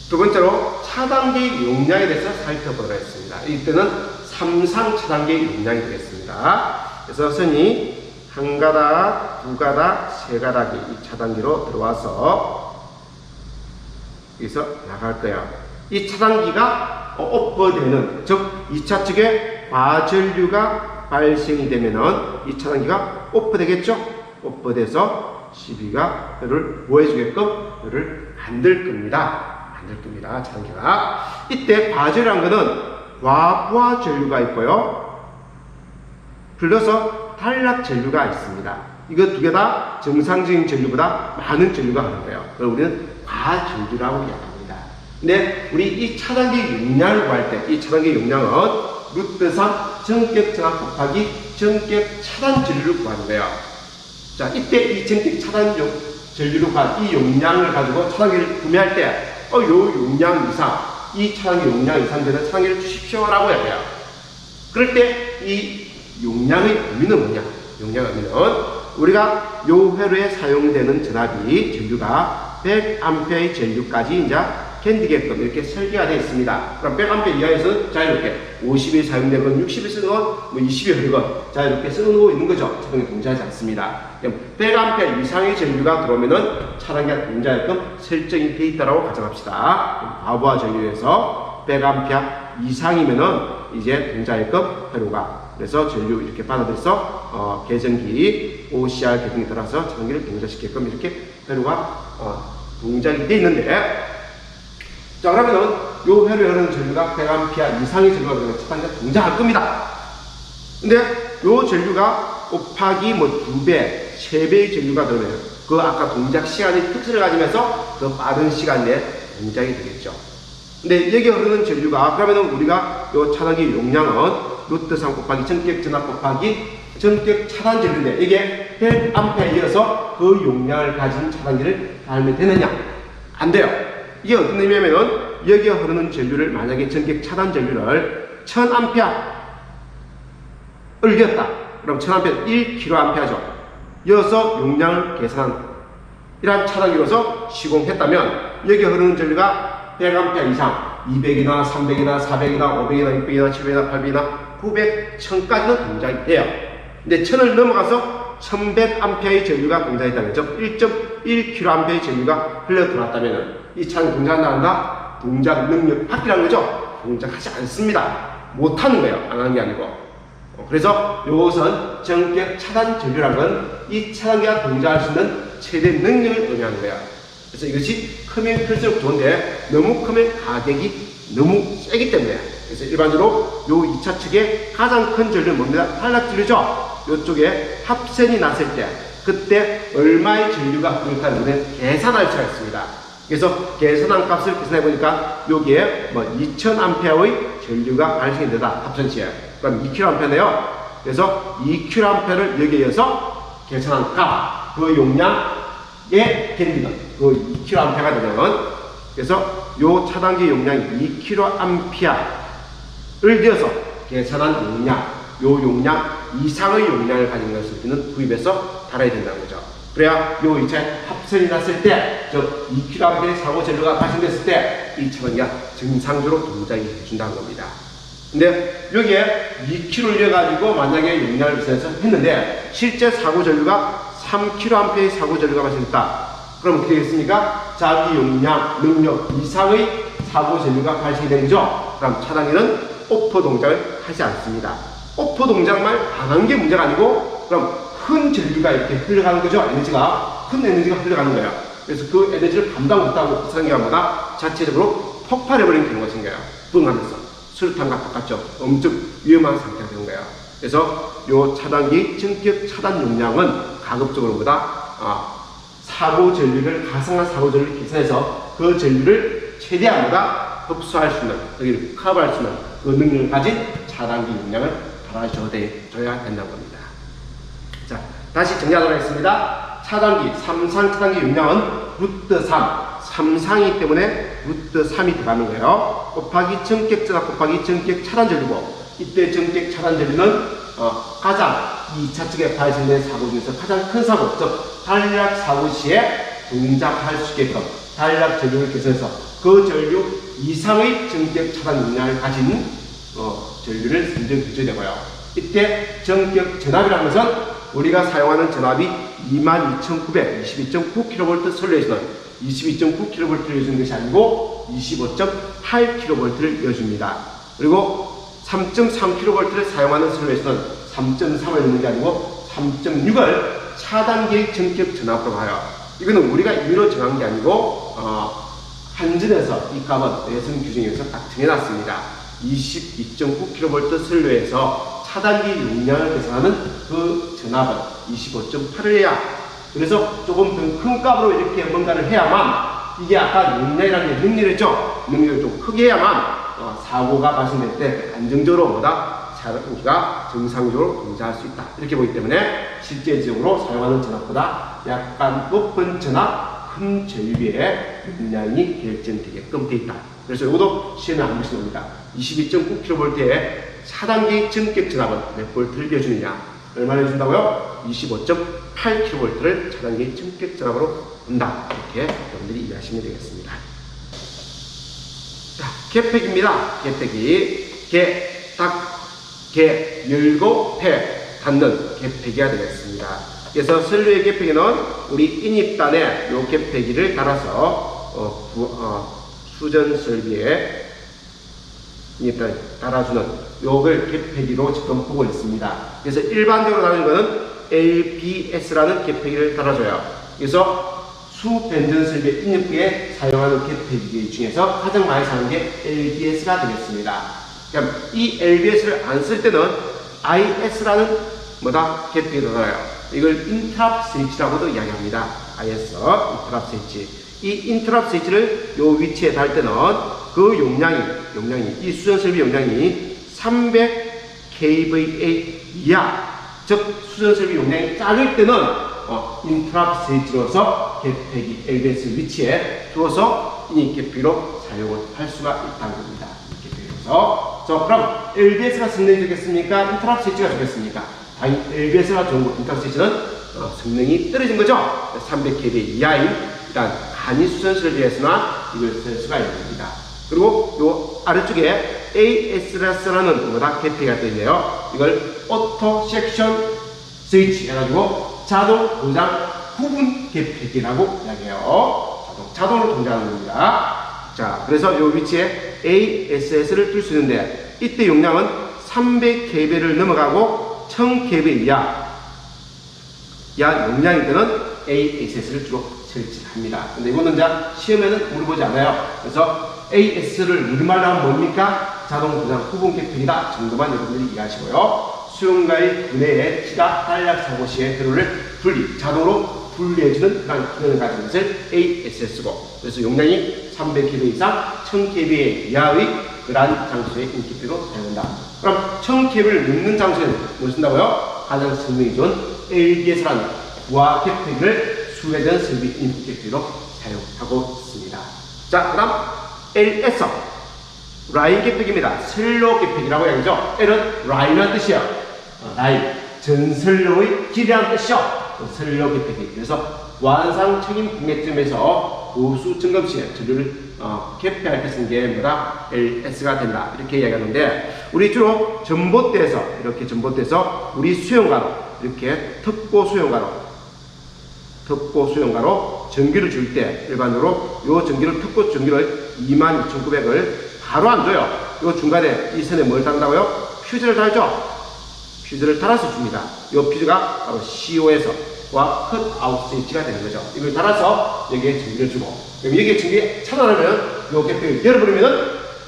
두 번째로 차단기 용량에 대해서 살펴보도록 하겠습니다. 이때는 3상 차단기 용량이 되겠습니다. 그래서 선이 한 가닥, 두 가닥, 세 가닥이 이 차단기로 들어와서 여기서 나갈 거예요. 이 차단기가 오퍼되는, 즉 2차 측에 과전류가 발생이 되면은 이 차단기가 오퍼되겠죠. 오퍼돼서 시비가 혀를 뭐 해주게끔 혀를 만들 겁니다. 만들 겁니다. 차단기가. 이때 과전류란 거는 과부하 전류가 있고요. 불러서 탈락 전류가 있습니다. 이거 두 개 다 정상적인 전류보다 많은 전류가 하는 거예요. 그걸 우리는 과전류라고 이야기합니다. 근데 우리 이 차단기 용량을 구할 때 이 차단기 용량은 루트 3 전격 전압 곱하기 전격 차단 전류를 구하는 거예요. 자, 이때 이 전격 차단 전류를 구한 이 용량을 가지고 차단기를 구매할 때 요 용량 이상, 이 차단기 용량 이상 되는 차단기를 주십시오라고 해요. 그럴 때 이 용량의 의미는 뭐냐? 용량의 의미는 우리가 요 회로에 사용되는 전압이 전류가 100A의 전류까지 이제 견디게끔 이렇게 설계가 되어 있습니다. 그럼 100A 이하에서는 자유롭게 50이 사용되건 60이 쓰건 뭐 20이 흐르건 자유롭게 쓰고 있는 거죠. 차단기 동작하지 않습니다. 100A 이상의 전류가 들어오면은 차단기가 동작하게끔 설정이 되어 있다고 가정합시다. 과부하 전류에서 100A 이상이면은 이제 동작하게끔 회로가, 그래서 전류 이렇게 받아들여서 계전기 OCR 계통에 따라서 차단기를 동작시키게끔 이렇게 회로가 동작이 되어 있는데, 자, 그러면은 요 회로에 흐르는 전류가 100A 이상의 전류가 되면 차단기가 동작할 겁니다. 근데 요 전류가 곱하기 뭐 2배, 3배의 전류가 되면 그 아까 동작 시간의 특성을 가지면서 더 빠른 시간 내에 동작이 되겠죠. 근데 여기 흐르는 전류가, 그러면은 우리가 요 차단기 용량은 루트 3 곱하기 전격 전압 곱하기 전격 차단 전류인데 이게 100A이어서 그 용량을 가진 차단기를 달면 되느냐? 안 돼요. 이게 어떤 의미냐면은 여기에 흐르는 전류를 만약에 전격 차단 전류를 1000A를 이었다. 그럼 1000A 1kA죠. 이어서 용량을 계산한 이러한 차단기로서 시공했다면 여기 흐르는 전류가 100A 이상 200이나 300이나 400이나 500이나 600이나 700이나 800이나 900, 1000까지는 동작이 돼요. 근데 1000을 넘어가서 1100A의 전류가 동작했다면, 즉 1.1kA의 전류가 흘러 들어왔다면 이 차는 동작한다, 한다? 동작 능력 파기라는 거죠. 동작하지 않습니다. 못하는 거예요. 안 하는 게 아니고. 그래서 이것은 전격 차단 전류라는 건 이 차단기가 동작할 수 있는 최대 능력을 의미하는 거예요. 그래서 이것이 크면 클수록 좋은데 너무 크면 가격이 너무 세기 때문에, 그래서 일반적으로 요 2차 측에 가장 큰 전류는 뭡니다? 탈락 전류죠. 요쪽에 합선이 났을 때 그때 얼마의 전류가 흐를까 우리는 계산할 수가 있습니다. 그래서 계산한 값을 계산해 보니까 여기에 뭐 2000A의 전류가 발생이 되다. 합선 시에. 그럼 2kA네요. 그래서 2kA를 여기에 이어서 계산한 값, 그 용량에 견디는 그 2kA가 되면, 그래서 요 차단기 용량이 2kA를 이어서 계산한 용량, 요 용량 이상의 용량을 가진 것을 우리는 구입해서 달아야 된다는 거죠. 그래야 요 2차에 합선이 났을 때, 즉 2kA의 사고 전류가 발생됐을 때 이 차단기가 정상적으로 동작이 해준다는 겁니다. 근데 여기에 2kg를 이어가지고 만약에 용량을 계산해서 했는데 실제 사고 전류가 3kA의 사고 전류가 발생했다. 그럼 어떻게 되겠습니까? 자기 용량, 능력 이상의 사고 전류가 발생된 거죠. 그럼 차단기는 오퍼 동작을 하지 않습니다. 오퍼 동작만 안 한 게 문제가 아니고, 그럼 큰 전류가 이렇게 흘러가는 거죠. 큰 에너지가 흘러가는 거예요. 그래서 그 에너지를 감당 못하고 차단기가 자체적으로 폭발해버리는 경우가 생겨요. 붕하면서. 수류탄과 똑같죠. 엄청 위험한 상태가 되는 거예요. 그래서 요 차단기 전격 차단 용량은 가급적으로 보다 사고 전류를, 가상한 사고 전류를 계산해서 그 전류를 최대한보다 흡수할 수 있는, 여기를 커버할 수 있는 그 능력을 가진 차단기 용량을 달아줘야 된다는 겁니다. 자, 다시 정리하도록 하겠습니다. 차단기, 3상 차단기 용량은 루트 3. 3상이기 때문에 루트 3이 들어가는 거예요. 곱하기 전격 전압 곱하기 전격 차단 전류고, 이때 전격 차단 전류는 가장 2차 측에 발생된 사고 중에서 가장 큰 사고, 즉 단락 사고 시에 동작할 수 있게끔 단락 전류를 계산해서 그 전류 이상의 전격 차단 용량을 가진 전류를 선정해 줘야 되고요. 이때 전격 전압이라는 것은 우리가 사용하는 전압이 22,922.9kV 선로에서는 22.9kV를 여주는 것이 아니고 25.8kV를 여줍니다. 그리고 3.3kV를 사용하는 선로에서는 3.3을 넣는 게 아니고 3.6을 차단기 전격 전압으로 봐요. 이거는 우리가 임의로 정한 게 아니고 한전에서 이 값은 내선 규정에서 딱 정해놨습니다. 22.9kV 선로에서 차단기 용량을 계산하는 그 전압은 25.8을 해야, 그래서 조금 더 큰 값으로 이렇게 뭔가를 해야만, 이게 아까 용량이라는 게 능률이죠. 능률을 좀 크게 해야만 사고가 발생될 때 안정적으로 뭐다 차단기가 정상적으로 동작할 수 있다, 이렇게 보기 때문에 실제적으로 사용하는 전압보다 약간 높은 전압, 큰 전류의 용량이 결정되게끔 되어 있다. 그래서 이것도 시험에 한 번씩 나옵니다. 22.9kV의 차단기 전격 전압은 몇 볼트를 여주느냐, 얼마나 해준다고요? 25.8kV를 차단기 전격 전압으로 본다, 이렇게 여러분들이 이해하시면 되겠습니다. 자, 개폐기입니다. 개폐기. 개 열고 폐 닫는 개폐기가 되겠습니다. 그래서 선로의 개폐기는 우리 인입단에 요 개폐기를 달아서 수전 설비에 인입단에 달아주는 요걸 개폐기로 지금 보고 있습니다. 그래서 일반적으로 달아주는 것은 LBS라는 개폐기를 달아줘요. 그래서 수변전 설비 인입기에 사용하는 개폐기 중에서 가장 많이 사용하는 게 LBS가 되겠습니다. 그럼 이 LBS를 안 쓸 때는 IS라는 개폐기를 달아요. 이걸 인트랍 스위치라고도 이야기합니다. IS, 인트랍 스위치. 이 인트랍 스위치를 요 위치에 달 때는 그 용량이 이 수전 설비 용량이 300kVA 이하, 즉 수전 설비 용량이 작을 때는 인트랍 스위치로서 개폐기 LBS 위치에 두어서 인입 개폐기로 사용을 할 수가 있다는 겁니다. 개폐기로서. 자, 그럼 LBS가 성능이 좋겠습니까? 인트랍 스위치가 좋겠습니까? 당연히 LBS가 좋은 거, 인트랍 스위치는 성능이 떨어진 거죠. 300kVA 이하인 일단 간이 수전 설비에서나 이걸 쓸 수가 있는 겁니다. 그리고 요 아래쪽에 AS라는 개폐기가 되어 있네요. 이걸 오토 섹션 스위치 해가지고 자동 동작 구분 개폐기라고 이야기해요. 자동으로 동작하는 겁니다. 자, 그래서 요 위치에 ASS를 둘 수 있는데, 이때 용량은 300kV를 넘어가고 1000kV 이하 용량일 때는 ASS를 주로 설치합니다. 근데 이거는 이제 시험에는 물어보지 않아요. 그래서 AS를 우리말로 하면 뭡니까? 자동 동작 구분 개폐기다 정도만 여러분들이 이해하시고요. 수용가의 분해에 기가 탄력 사고 시에 회로를 자동으로 분리해주는 그런 기능을 가진 것을 ASS고, 그래서 용량이 300kV 이상 1000kV 이하의 그러한 장소에 인기표로 사용한다. 그럼 1000kV를 넘는 장소에는 뭘 쓴다고요? 가장 성능이 좋은 LBS라는 부하 개폐기를 수회전 설비 인풋 개폐기로 사용하고 있습니다. 자, 그 다음 LS 라인 개폐기입니다. 선로 개폐기라고 이야기하죠. L은 라인이라는 뜻이에요. 라인, 전선로의 길이라는 뜻이요. 선로 개폐기. 그래서 완상 책임 분해점에서 보수 점검 시에 전류를 개폐할 때 쓴 게 LS가 된다, 이렇게 이야기하는데, 우리 주로 전봇대에서 우리 수용가로 이렇게 특고 수용가로 전기를 줄 때 일반적으로 요 전기를 특고 전기를 22,900을 바로 안 줘요. 요 중간에 이 선에 뭘 달다고요? 퓨즈를 달죠. 퓨즈를 달아서 줍니다. 요 퓨즈가 바로 CO에서 컷아웃 스위치가 되는 거죠. 이걸 달아서 여기에 전기를 주고, 그럼 여기에 전기 차단하면 요 개폐기를 열어버리면은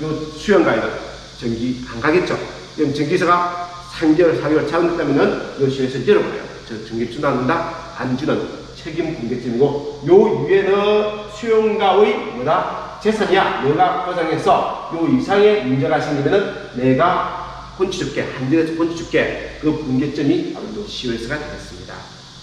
요 수용가에는 전기 안 가겠죠. 그럼 전기세가 3개월, 4개월 차단됐다면은 요 CO에서 열어버려요. 전기 주나 안 주는 책임 분배점이고, 요 위에는 수용가의 재산이야. 내가 포장해서 요 이상의 문제가 생기면은 내가 본치줄게, 한전에서 본치줄게. 그 분계점이 바로 요 COS가 되겠습니다.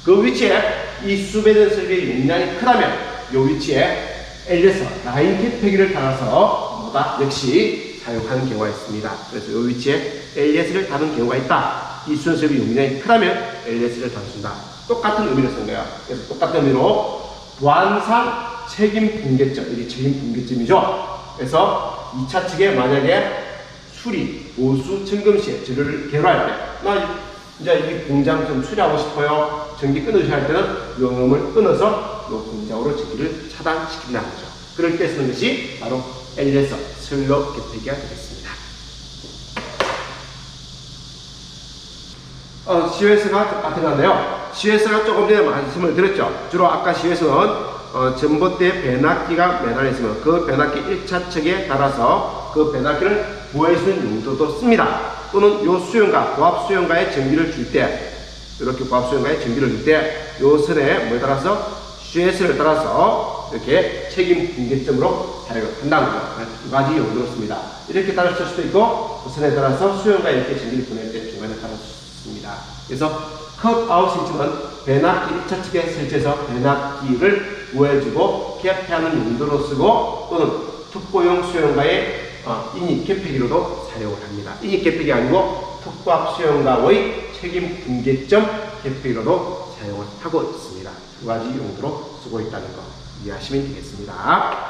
그 위치에 이 수배전 설비의 용량이 크다면 요 위치에 LS 라인 개폐기를 달아서 역시 사용하는 경우가 있습니다. 그래서 요 위치에 LS를 다는 경우가 있다. 이 수전 설비 용량이 크다면 LS를 달아준다. 똑같은 의미로 쓴 거예요. 그래서 똑같은 의미로 완상 책임 분계점, 이게 책임 분계점이죠. 그래서 2차 측에 만약에 수리, 보수, 점검 시에 전류를 개로할 때, 나 이제 이 공장 좀 수리하고 싶어요. 전기 끊으셔야 할 때는 용음을 끊어서 이 공작으로 전기를 차단시킨다는 거죠. 그럴 때 쓰는 것이 바로 엘리에서 슬로 개폐기가 되겠습니다. COS가 같은 건데요. COS가 조금 전에 말씀을 드렸죠. 주로 아까 COS는 전봇대 변압기가 매달려 있으면 그 변압기 1차 척에 달아서 그 변압기를 보호해주는 용도도 씁니다. 또는 요 수용가, 고압 수용가에 전기를 줄 때, 이렇게 고압 수용가에 전기를 줄 때, 요 선에 뭘 따라서 COS를 따라서 이렇게 책임 분계점으로 사용을 한다는 거죠. 두 가지 용도로 씁니다. 이렇게 따라 쓸 수도 있고, 그 선에 따라서 수용가에 이렇게 전기를 보낼 때 중간에 따라 쓸 수 있습니다. 그래서 컷아웃 스위치는 변압기 1차 측에 설치해서 변압기를 보호해주고 개폐하는 용도로 쓰고, 또는 특보용 수용가의 인입 개폐기로도 사용을 합니다. 인입 개폐기 아니고 특보압 수용가의 책임 분계점 개폐기로도 사용을 하고 있습니다. 두 가지 용도로 쓰고 있다는 거 이해하시면 되겠습니다.